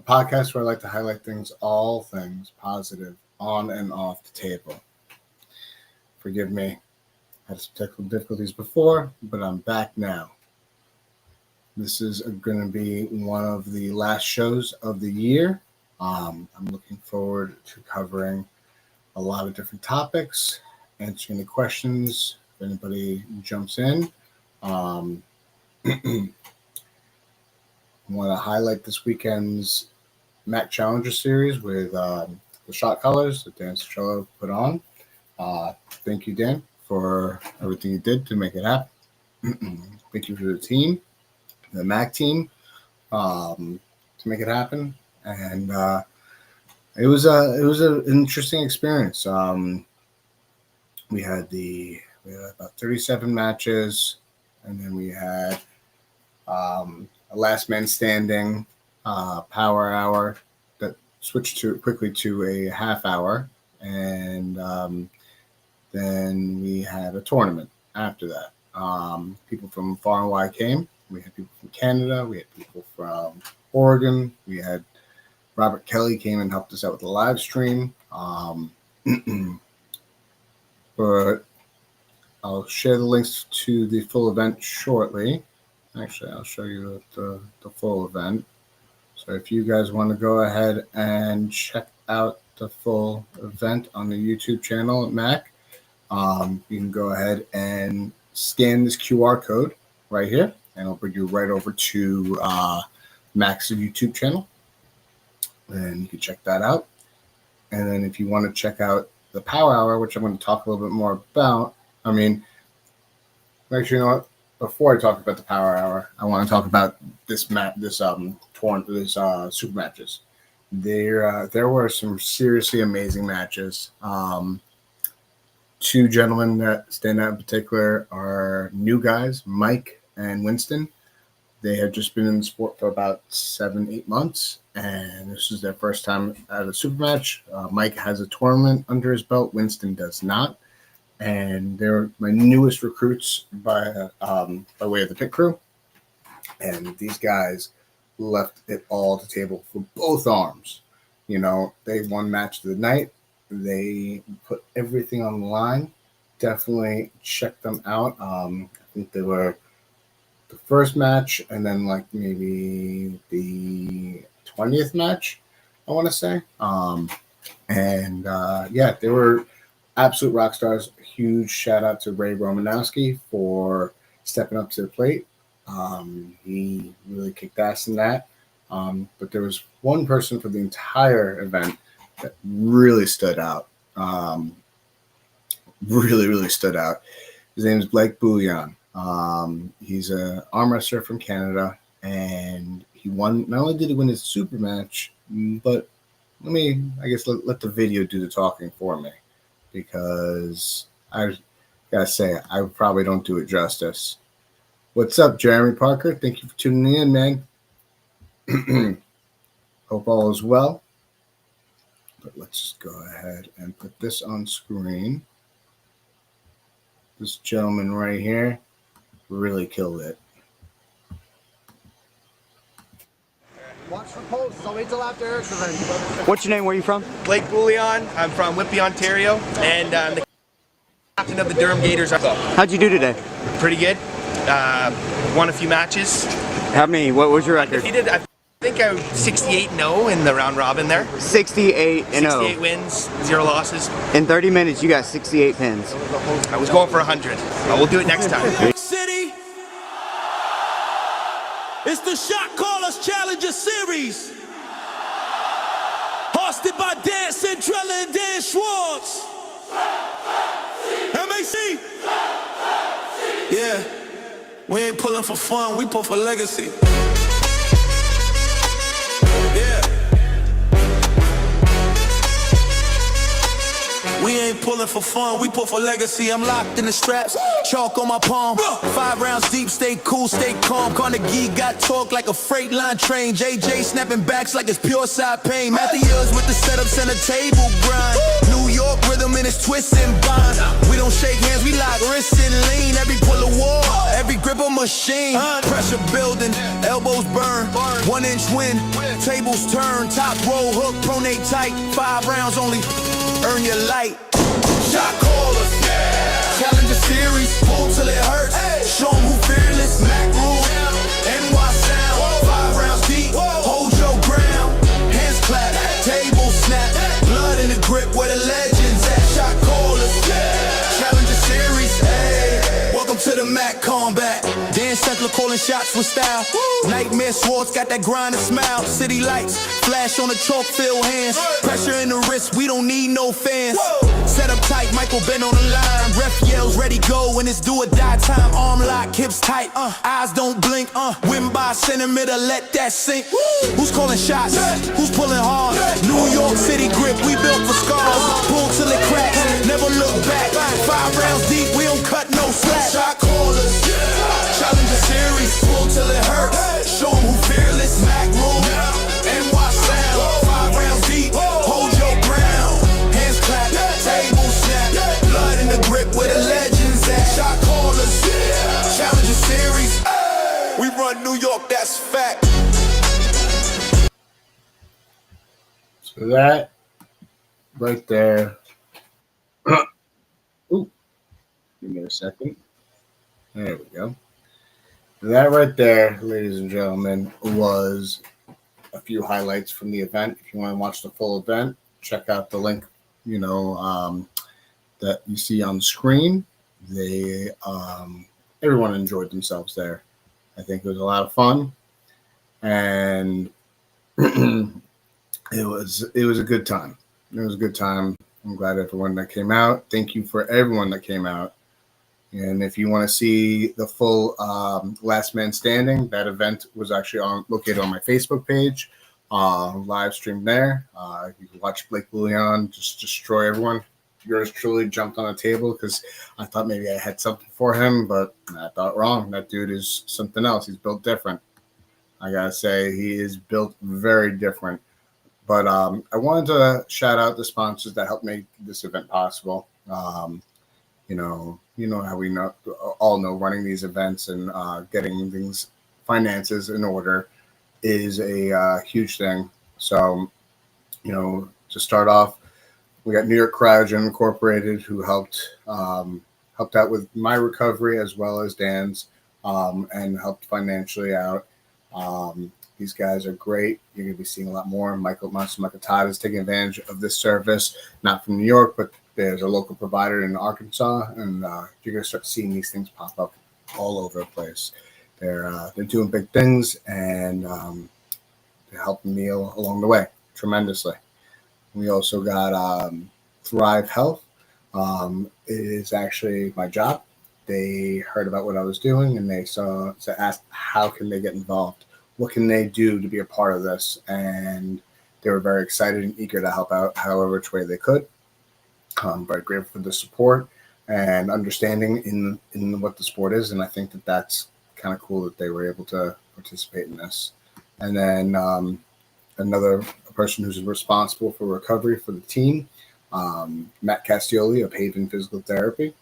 podcast where I like to highlight all things positive on and off the table. Forgive me, I had some technical difficulties before, but I'm back now. This is going to be one of the last shows of the year. I'm looking forward to covering a lot of different topics, answering any questions if anybody jumps in. I want to highlight this weekend's MAC Challenger Series with the shot colors that Dan Cicchello put on. Thank you, Dan, for everything you did to make it happen. Thank you for the team, the MAC team, to make it happen. And it was an interesting experience. We had about 37 matches, and then we had a last man standing power hour that switched quickly to a half hour, and then we had a tournament after that. People from far and wide came. We had people from Canada. We had people from Oregon. We had Robert Kelly came and helped us out with the live stream. But I'll share the links to the full event shortly. Actually, I'll show you the full event. So if you guys want to go ahead and check out the full event on the YouTube channel at MAC, you can go ahead and scan this QR code right here, and it'll bring you right over to MAC's YouTube channel. And you can check that out. And then if you want to check out the Power Hour, which I'm going to talk a little bit more about, actually, you know what? Before I talk about the Power Hour, I want to talk about this super matches. There were some seriously amazing matches. Two gentlemen that stand out in particular are new guys, Mike and Winston. They have just been in the sport for about 7-8 months, and this is their first time at a super match. Mike has a tournament under his belt. Winston does not. And they're my newest recruits by way of the pit crew. And these guys left it all at the table for both arms. You know, they won match of the night. They put everything on the line. Definitely check them out. I think they were the first match and then like maybe the 20th match, I want to say. They were absolute rock stars. Huge shout out to Ray Romanowski for stepping up to the plate. He really kicked ass in that. But there was one person for the entire event that really stood out. Really stood out. His name is Blake Bouillon. He's an arm wrestler from Canada, and he won. Not only did he win his super match, but let the video do the talking for me, because I gotta say I probably don't do it justice. What's up, Jeremy Parker? Thank you for tuning in, man. Hope all is well. But let's just go ahead and put this on screen. This gentleman right here really killed it. Watch for posts. I'll wait till after Eric's event. What's your name? Where are you from? Blake Bouillon. I'm from Whitby, Ontario, and I'm the captain of the Durham Gators. How'd you do today? Pretty good. Won a few matches. How many? What was your record? I think I was 68-0 in the round robin there. 68-0. 68 wins, 0 losses. In 30 minutes, you got 68 pins. I was going for 100. We'll do it next time. City. It's the Shot Callers Challenger Series. Hosted by Dan Centrella and Dan Schwartz. MAC. Yeah. We ain't pulling for fun, we pull for legacy. Yeah. We ain't pulling pulling for fun, we pull for legacy. I'm locked in the straps, chalk on my palm. 5 rounds deep, stay cool, stay calm. Carnegie got talk like a freight line train. JJ snapping backs like it's pure side pain. Matthews with the setups and a table grind. New York rhythm in its twists and bind. We don't shake hands, we lock wrists and lean. Every pull a wall, every grip a machine. Pressure building, elbows burn. 1-inch wind, tables turn. Top roll hook, pronate tight. 5 rounds only, earn your light. Shot callers, Challenger series, pull till it hurts. Show 'em who fearless, Mac rule, NY sound. 5 rounds deep, hold your ground. Hands clap, table snap. Blood in the grip where the legends at. Shot callers, Challenger series, welcome to the Mac combat. Dan Central calling shots with style. Nightmare Swartz got that grind and smile. City lights, flash on the chalk field hands. Pressure in the wrist, we don't need no fans. Set up tight, Michael Ben on the line. Ref yells, ready go when it's do or die time. Arm lock, hips tight, eyes don't blink. Win by centimeter, let that sink. Who's calling shots? Who's pulling hard? New York City grip, we built for scars. Pull till it cracks, never look back. 5 rounds deep, we don't cut no slack. Shot callers, Challenger series, pull till it hurts. Show 'em who fearless, Mac room, NY sound. 5 rounds deep, hold your ground. Hands clap, table snap. Blood in the grip where the legends at. Shot callers, Challenger series. We run New York, that's fact. So that right there. Ooh, give me a second. There we go. That right there, ladies and gentlemen, was a few highlights from the event. If you want to watch the full event, check out the link, that you see on the screen. They, everyone enjoyed themselves there. I think it was a lot of fun, and it was a good time. It was a good time. I'm glad everyone that came out. Thank you for everyone that came out. And if you want to see the full Last Man Standing, that event was actually located on my Facebook page, live streamed there. You can watch Blake Bullion just destroy everyone. Yours truly jumped on a table because I thought maybe I had something for him, but I thought wrong. That dude is something else. He's built different. I gotta say, he is built very different. But I wanted to shout out the sponsors that helped make this event possible. You know how we all know running these events and getting things, finances in order is a huge thing. So, to start off, we got New York Cryogen Incorporated, who helped out with my recovery as well as Dan's, and helped financially out. These guys are great. You're going to be seeing a lot more. Michael Todd is taking advantage of this service, not from New York, but there's a local provider in Arkansas, and you're going to start seeing these things pop up all over the place. They're doing big things, and they're helping me along the way tremendously. We also got Thrive Health. It is actually my job. They heard about what I was doing, and they asked how can they get involved. What can they do to be a part of this? And they were very excited and eager to help out however which way they could. I'm very grateful for the support and understanding in what the sport is. And I think that's kind of cool that they were able to participate in this. And then another person who's responsible for recovery for the team, Matt Castioli of Haven Physical Therapy.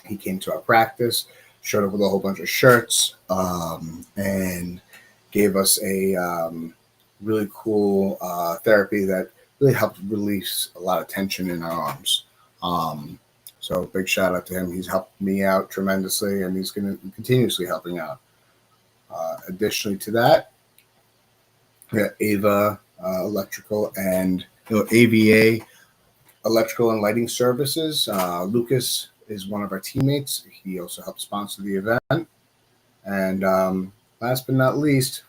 He came to our practice, showed up with a whole bunch of shirts, and gave us a really cool therapy that really helped release a lot of tension in our arms. So big shout out to him. He's helped me out tremendously, and he's going to be continuously helping out. Additionally to that, we got Ava Electrical and AVA Electrical and Lighting Services. Lucas is one of our teammates. He also helped sponsor the event. And last but not least,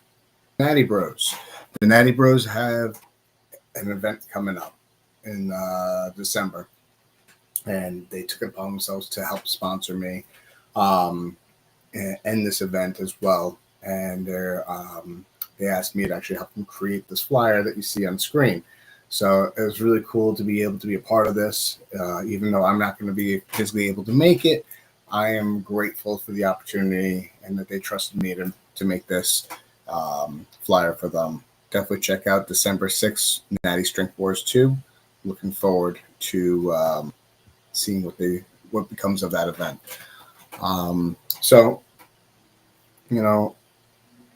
Natty Bros. The Natty Bros have an event coming up in December, and they took it upon themselves to help sponsor me and this event as well. And they asked me to actually help them create this flyer that you see on screen. So it was really cool to be able to be a part of this. Even though I'm not going to be physically able to make it, I am grateful for the opportunity and that they trusted me to make this flyer for them. Definitely check out December 6th, Natty Strength Wars 2. Looking forward to seeing what becomes of that event. So,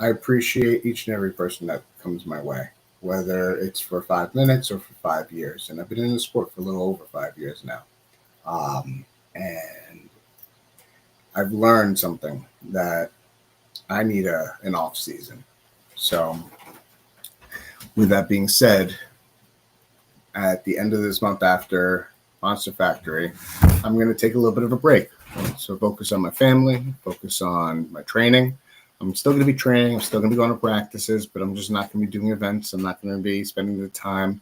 I appreciate each and every person that comes my way, whether it's for 5 minutes or for 5 years. And I've been in the sport for a little over 5 years now. And I've learned something that I need an off season. So with that being said, at the end of this month after Monster Factory, I'm going to take a little bit of a break. So focus on my family, focus on my training. I'm still going to be training. I'm still going to be going to practices, but I'm just not going to be doing events. I'm not going to be spending the time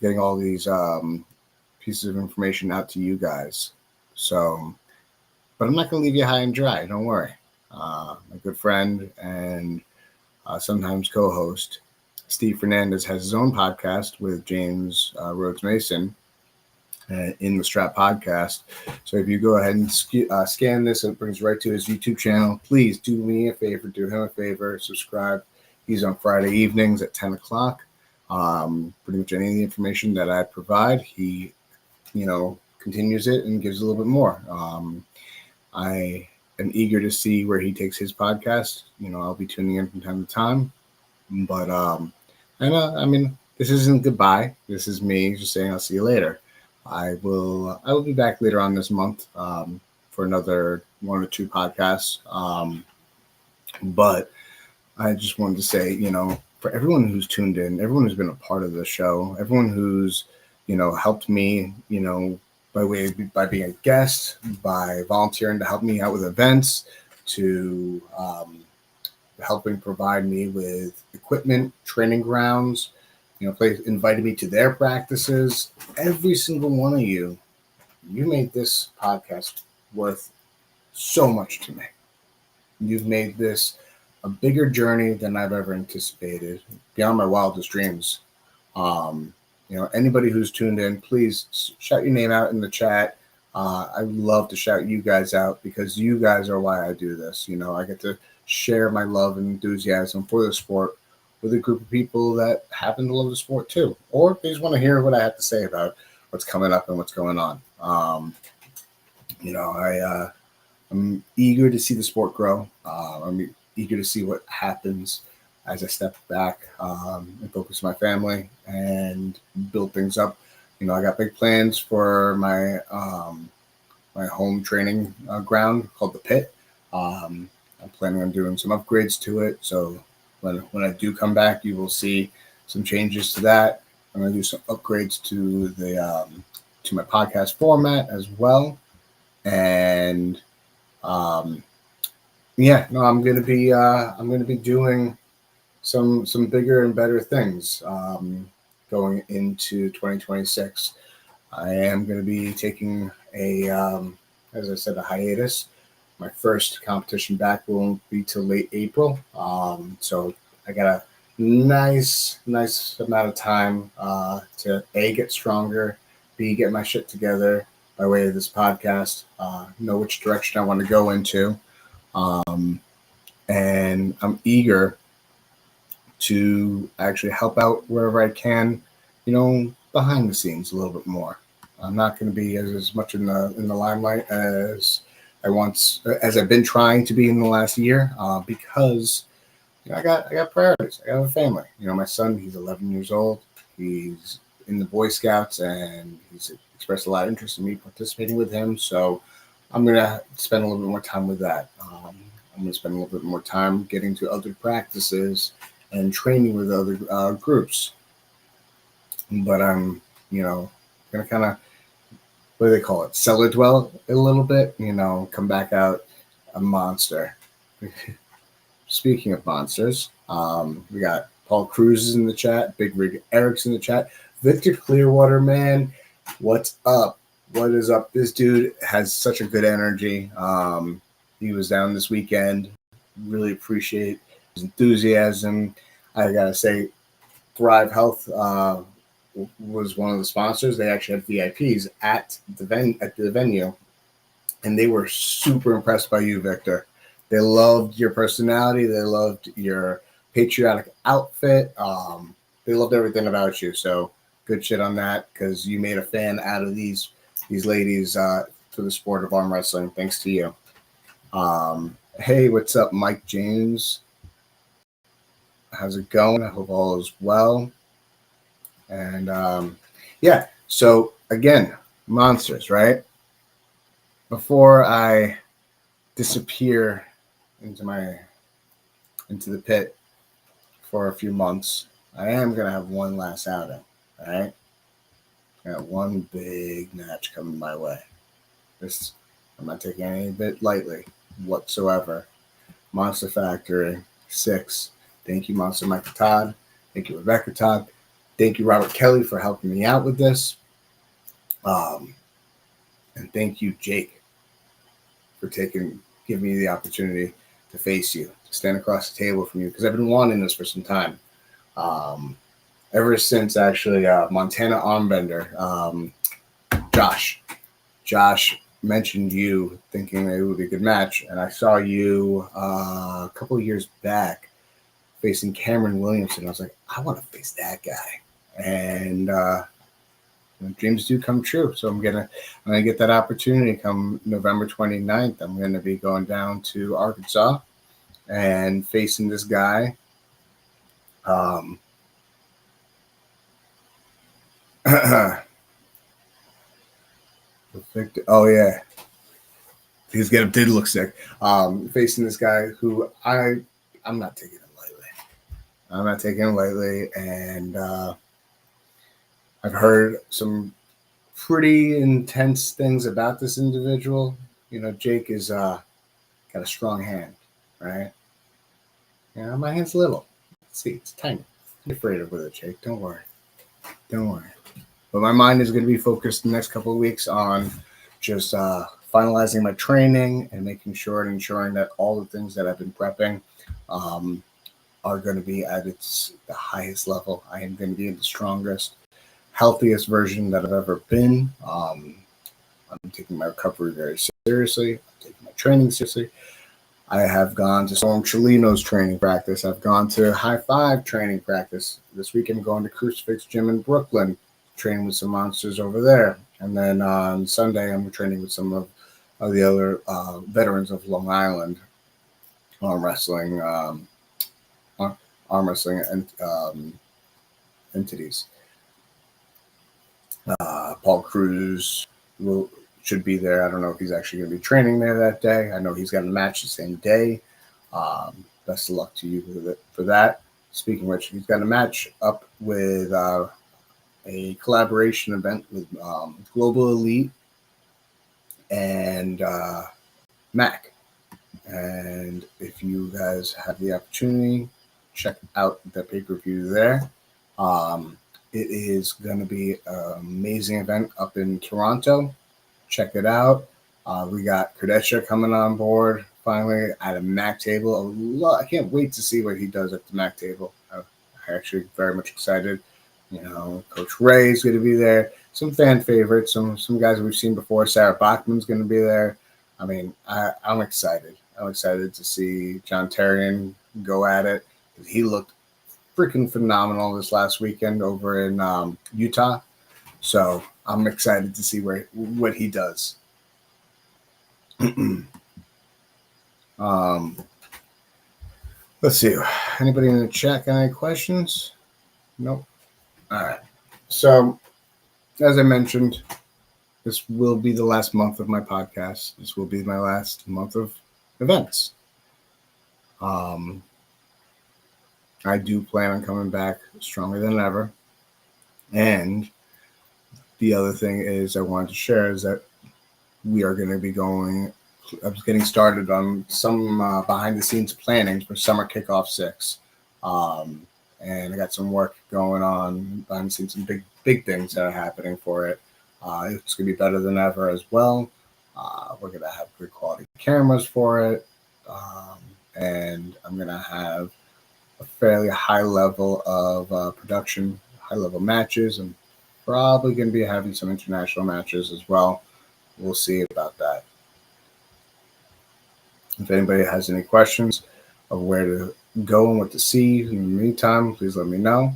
getting all these pieces of information out to you guys. So, but I'm not going to leave you high and dry. Don't worry. My good friend and sometimes co-host Steve Fernandez has his own podcast with James Rhodes Mason in the Strap Podcast. So if you go ahead and scan this, it brings right to his YouTube channel. Please do me a favor, do him a favor, subscribe. He's on Friday evenings at 10 o'clock. Pretty much any of the information that I provide, he, continues it and gives a little bit more. I am eager to see where he takes his podcast. I'll be tuning in from time to time. But this isn't goodbye. This is me just saying I'll see you later. I will be back later on this month for another 1 or 2 podcasts. But I just wanted to say, for everyone who's tuned in, everyone who's been a part of the show, everyone who's, helped me, by being a guest, by volunteering to help me out with events, to helping provide me with equipment, training grounds, invited me to their practices. Every single one of you made this podcast worth so much to me. You've made this a bigger journey than I've ever anticipated, beyond my wildest dreams. Anybody who's tuned in, please shout your name out in the chat. I would love to shout you guys out because you guys are why I do this. I get to share my love and enthusiasm for the sport with a group of people that happen to love the sport too, or they just want to hear what I have to say about what's coming up and what's going on. I'm eager to see the sport grow. I'm eager to see what happens as I step back and focus on my family and build things up. I got big plans for my my home training ground called the Pit. I'm planning on doing some upgrades to it. So when I do come back, you will see some changes to that. I'm going to do some upgrades to the to my podcast format as well. And I'm going to be doing some bigger and better things going into 2026. I am going to be taking as I said, a hiatus. My first competition back won't be till late April. So I got a nice amount of time to A, get stronger, B, get my shit together by way of this podcast, know which direction I want to go into. And I'm eager to actually help out wherever I can, behind the scenes a little bit more. I'm not going to be as much in the limelight as I've been trying to be in the last year, because I got priorities. I got a family. My son, he's 11 years old. He's in the Boy Scouts, and he's expressed a lot of interest in me participating with him. So I'm gonna spend a little bit more time with that. I'm gonna spend a little bit more time getting to other practices and training with other groups. But I'm, gonna kind of, what do they call it? Cellar dwell a little bit, come back out a monster. Speaking of monsters, we got Paul Cruz is in the chat, Big Rig Eric's in the chat, Victor Clearwater, man, what's up? What is up? This dude has such a good energy. He was down this weekend. Really appreciate his enthusiasm. I gotta say, Thrive Health was one of the sponsors. They actually had VIPs at the venue, and they were super impressed by you, Victor. They loved your personality. They loved your patriotic outfit. They loved everything about you. So good shit on that, because you made a fan out of these ladies for the sport of arm wrestling. Thanks to you. Hey, what's up, Mike James? How's it going? I hope all is well. And yeah, so again, monsters, right? Before I disappear into the pit for a few months, I am gonna have one last outing. All right, I got one big match coming my way. I'm not taking any bit lightly whatsoever. Monster Factory 6. Thank you, Monster Michael Todd. Thank you, Rebecca Todd. Thank you, Robert Kelly, for helping me out with this. And thank you, Jake, for giving me the opportunity to face you, to stand across the table from you, because I've been wanting this for some time. Ever since, actually, Montana Armbender, Josh mentioned you, thinking that it would be a good match, and I saw you a couple of years back facing Cameron Williamson. I was like, I want to face that guy. And dreams do come true. So I'm gonna get that opportunity come November 29th. I'm gonna be going down to Arkansas and facing this guy. Victor, oh yeah, did look sick. Facing this guy who I'm not taking him lightly. I'm not taking him lightly, and I've heard some pretty intense things about this individual. You know, Jake is got a strong hand, right? Yeah, my hand's little. Let's see, it's tiny. I'm afraid of it, Jake. Don't worry. But my mind is going to be focused the next couple of weeks on just finalizing my training and making sure and ensuring that all the things that I've been prepping are going to be at the highest level. I am going to be the strongest, healthiest version that I've ever been. I'm taking my recovery very seriously. I'm taking my training seriously. I have gone to Storm Chelino's training practice. I've gone to High Five training practice. This week I'm going to Crucifix Gym in Brooklyn, training with some monsters over there. And then on Sunday, I'm training with some of the other veterans of Long Island arm wrestling entities. Paul Cruz should be there. I don't know if he's actually going to be training there that day. I know he's got a match the same day. Best of luck to you for that. Speaking of which, he's got a match up with a collaboration event with Global Elite and Mac. And if you guys have the opportunity, check out the pay-per-view there. It is going to be an amazing event up in Toronto. Check it out. We got Kardashian coming on board finally at a MAC table. I can't wait to see what he does at the MAC table. I'm actually very much excited. You know, Coach Ray is going to be there. Some fan favorites, some guys we've seen before. Sarah Bachman's going to be there. I mean, I'm excited. I'm excited to see John Terrian go at it. He looked freaking phenomenal this last weekend over in Utah. So I'm excited to see what he does. Let's see. Anybody in the chat got any questions? Nope. All right. So, as I mentioned, this will be the last month of my podcast. This will be my last month of events. I do plan on coming back stronger than ever. And the other thing is I wanted to share is that we are going to be getting started on some behind the scenes planning for Summer Kickoff 6. And I got some work going on behind the scenes, some big things that are happening for it. It's going to be better than ever as well. We're going to have good quality cameras for it. And I'm going to have a fairly high level of production, high level matches, and probably going to be having some international matches as well. We'll see about that. If anybody has any questions of where to go and what to see in the meantime, please let me know.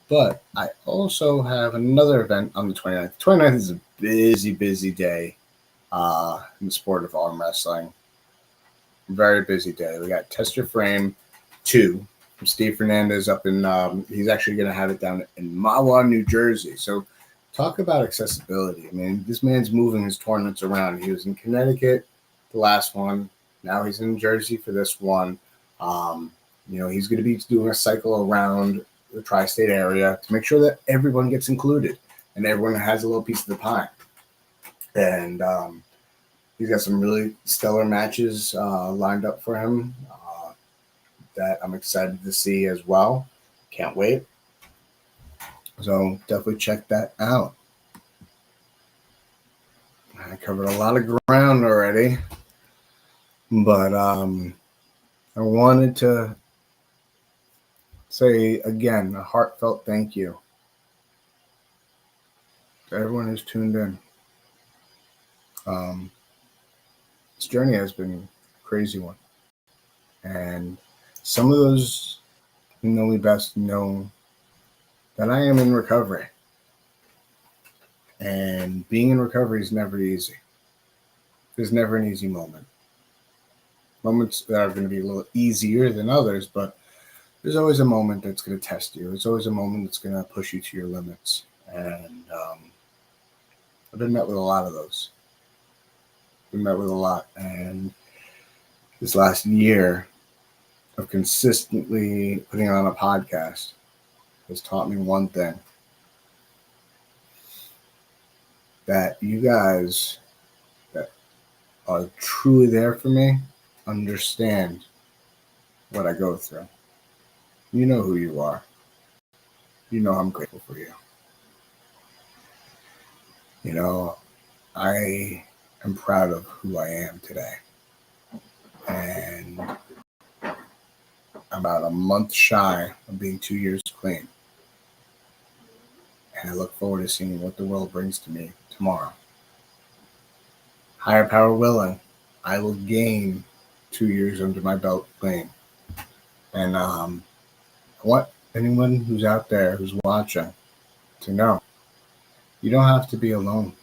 But I also have another event on the 29th. 29th is a busy day in the sport of arm wrestling. Very busy day. We got Test Your Frame 2 from Steve Fernandez up in, he's actually going to have it down in Mahwah, New Jersey. So talk about accessibility. I mean, this man's moving his tournaments around. He was in Connecticut, the last one. Now he's in Jersey for this one. He's going to be doing a cycle around the tri-state area to make sure that everyone gets included and everyone has a little piece of the pie. And he's got some really stellar matches lined up for him that I'm excited to see as well. Can't wait. So definitely check that out. I covered a lot of ground already, but I wanted to say again a heartfelt thank you to everyone who's tuned in. This journey has been a crazy one, and some of those who know me best know that I am in recovery, and being in recovery is never easy. There's never an easy moment. Moments that are going to be a little easier than others, but there's always a moment that's going to test you. There's always a moment that's going to push you to your limits. And I've been met with a lot of those. Been met with a lot. And this last year of consistently putting on a podcast has taught me one thing. That you guys that are truly there for me understand what I go through. You know who you are. You know I'm grateful for you. You know, I am proud of who I am today. And I'm about a month shy of being 2 years clean. And I look forward to seeing what the world brings to me tomorrow. Higher power willing, I will gain 2 years under my belt clean. And I want anyone who's out there who's watching to know you don't have to be alone.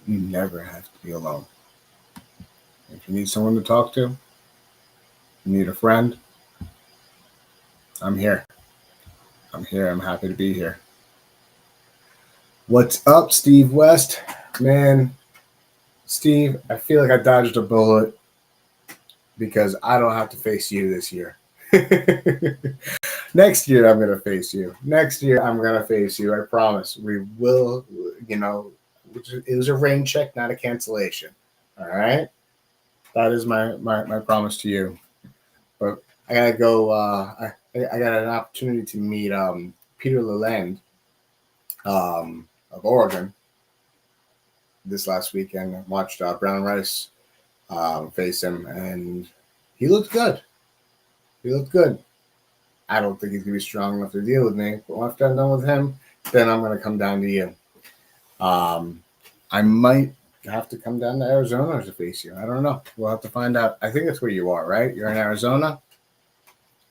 You never have to be alone. If you need someone to talk to, you need a friend, I'm here. I'm here. I'm happy to be here. What's up, Steve West? Man, Steve, I feel like I dodged a bullet because I don't have to face you this year. Next year, I'm going to face you. Next year, I'm going to face you. I promise. We will, it was a rain check, not a cancellation. All right? That is my promise to you. But I got to go. I got an opportunity to meet Peter Leland of Oregon this last weekend. I watched Brown Rice face him, and he looked good. He looked good. I don't think he's going to be strong enough to deal with me. But after I'm done with him, then I'm going to come down to you. I might have to come down to Arizona to face you. I don't know. We'll have to find out. I think that's where you are, right? You're in Arizona.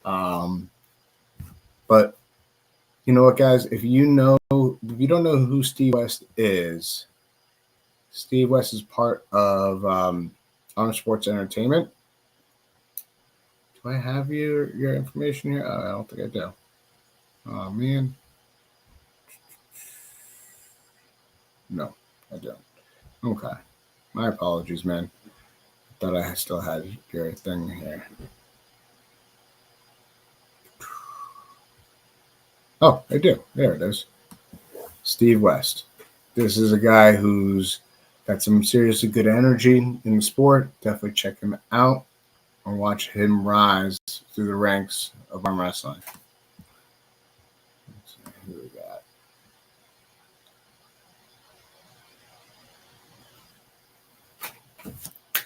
But you know what, guys? If you don't know who Steve West is, Steve West is part of Honor Sports Entertainment. Do I have your information here? I don't think I do. Oh, man. No, I don't. Okay. My apologies, man. I thought I still had your thing here. Oh, I do. There it is. Steve West. This is a guy who's got some seriously good energy in the sport. Definitely check him out and watch him rise through the ranks of arm wrestling. Let's see who we got.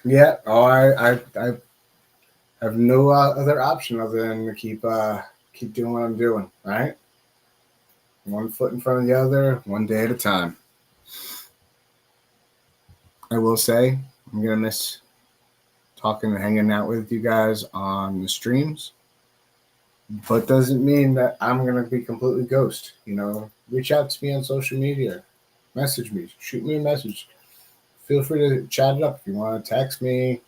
Yeah. Oh, I have no other option other than to keep doing what I'm doing, right? One foot in front of the other, one day at a time. I will say I'm gonna miss talking and hanging out with you guys on the streams, but doesn't mean that I'm gonna be completely ghost. Reach out to me on social media, message me, shoot me a message. Feel free to chat it up if you want to text me.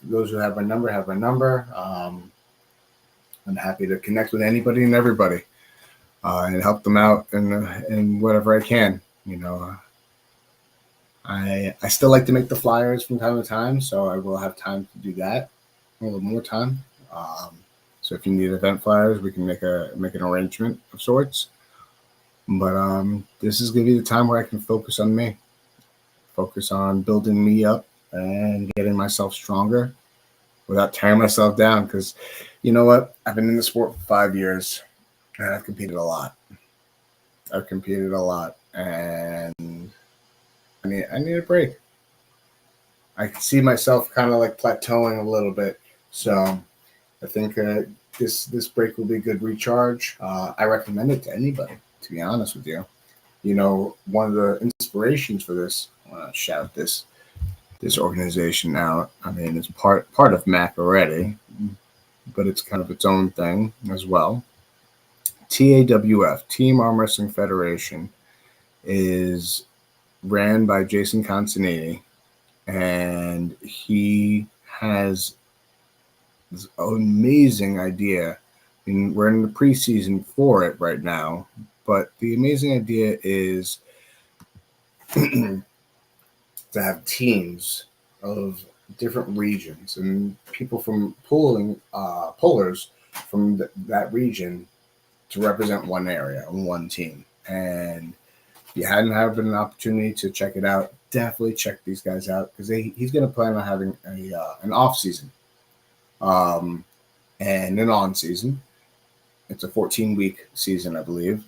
Those who have my number. I'm happy to connect with anybody and everybody and help them out in whatever I can. I still like to make the flyers from time to time, so I will have time to do that a little more time. So if you need event flyers, we can make an arrangement of sorts. But this is going to be the time where I can focus on me, focus on building me up and getting myself stronger without tearing myself down. Because you know what? I've been in the sport for 5 years and I've competed a lot. And I need a break. I can see myself kind of like plateauing a little bit. So I think this break will be a good recharge. I recommend it to anybody, to be honest with you. One of the inspirations for this, I want to shout this organization out. I mean, it's part of MAC already, but it's kind of its own thing as well. TAWF, Team Arm Wrestling Federation, is ran by Jason Consanini, and he has this amazing idea. I mean, we're in the preseason for it right now, but the amazing idea is to have teams of different regions and people from pullers from that region to represent one area and one team. And if you hadn't had an opportunity to check it out, definitely check these guys out, because he's going to plan on having an off season and an on season. It's a 14-week season, I believe.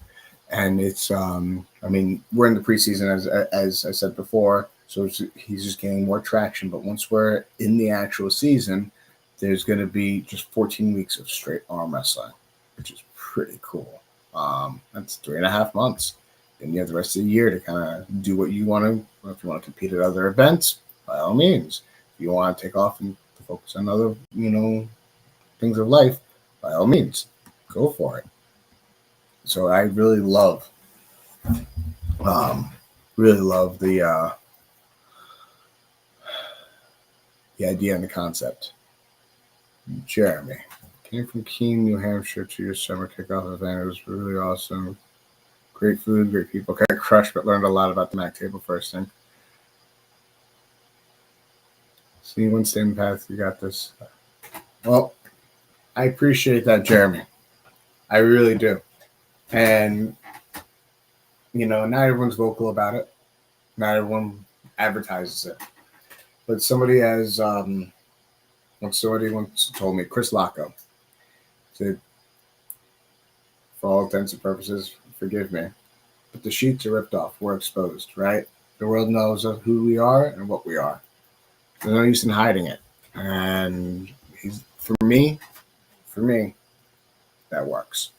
And it's, we're in the preseason, as I said before, so he's just gaining more traction. But once we're in the actual season, there's going to be just 14 weeks of straight arm wrestling, which is pretty cool. That's 3.5 months. Then you have the rest of the year to kind of do what you want to. If you want to compete at other events, by all means. If you want to take off and focus on other, things of life, by all means, go for it. So I really love the idea and the concept. Jeremy came from Keene, New Hampshire to your summer kickoff event. It was really awesome. Great food, great people. Got crushed, but learned a lot about the MAC table first thing. See, one staying path, you got this. Well, I appreciate that, Jeremy. I really do. And, not everyone's vocal about it. Not everyone advertises it. But somebody once told me, Chris Locko, said, for all intents and purposes, forgive me, but the sheets are ripped off. We're exposed, right? The world knows who we are and what we are. There's no use in hiding it. And for me, that works.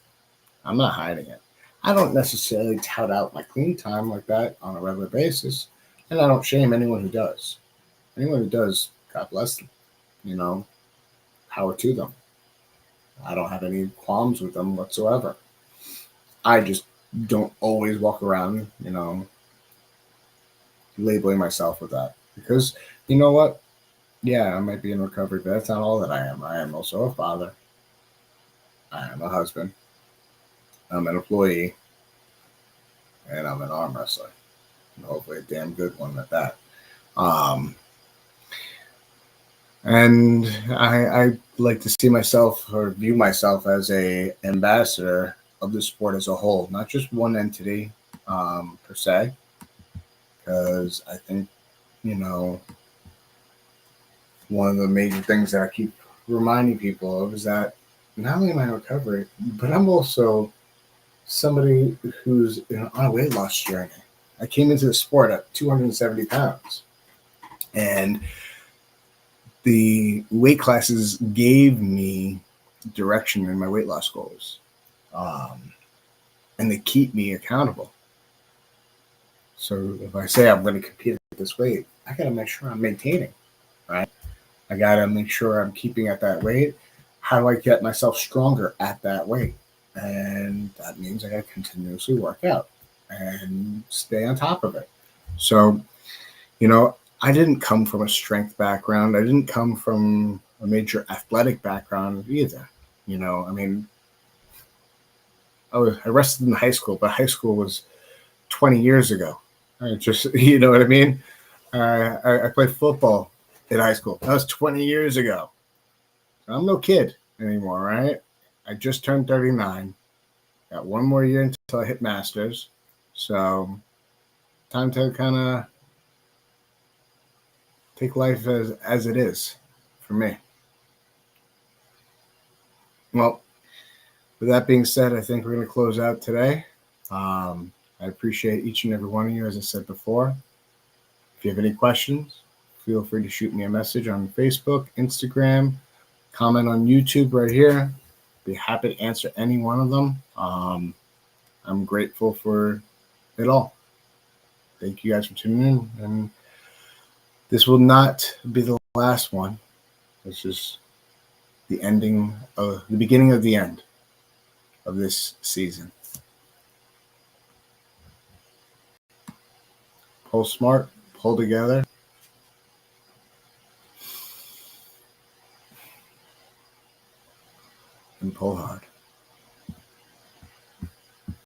I'm not hiding it. I don't necessarily tout out my clean time like that on a regular basis, and I don't shame anyone who does. Anyone who does, God bless them. Power to them. I don't have any qualms with them whatsoever. I just don't always walk around, labeling myself with that. Because, you know what? Yeah, I might be in recovery, but that's not all that I am. I am also a father. I am a husband. I'm an employee. And I'm an arm wrestler. And hopefully a damn good one at that. And I like to see myself or view myself as a ambassador of the sport as a whole, not just one entity per se, because I think, one of the major things that I keep reminding people of is that not only am I in recovery, but I'm also somebody who's on a weight loss journey. I came into the sport at 270 pounds, and the weight classes gave me direction in my weight loss goals. And they keep me accountable. So if I say I'm going to compete at this weight, I got to make sure I'm maintaining, right? I got to make sure I'm keeping at that weight. How do I get myself stronger at that weight? And that means I got to continuously work out and stay on top of it. So, I didn't come from a strength background. I didn't come from a major athletic background either. I wrestled in high school, but high school was 20 years ago. I just, you know what I mean? I played football in high school. That was 20 years ago. I'm no kid anymore, right? I just turned 39. Got one more year until I hit masters. So time to kind of take life as it is for me. Well, with that being said, I think we're going to close out today. I appreciate each and every one of you, as I said before. If you have any questions, feel free to shoot me a message on Facebook, Instagram, comment on YouTube right here. Be happy to answer any one of them. I'm grateful for it all. Thank you guys for tuning in. And this will not be the last one. This is the beginning of the end of this season. Pull smart, pull together. And pull hard.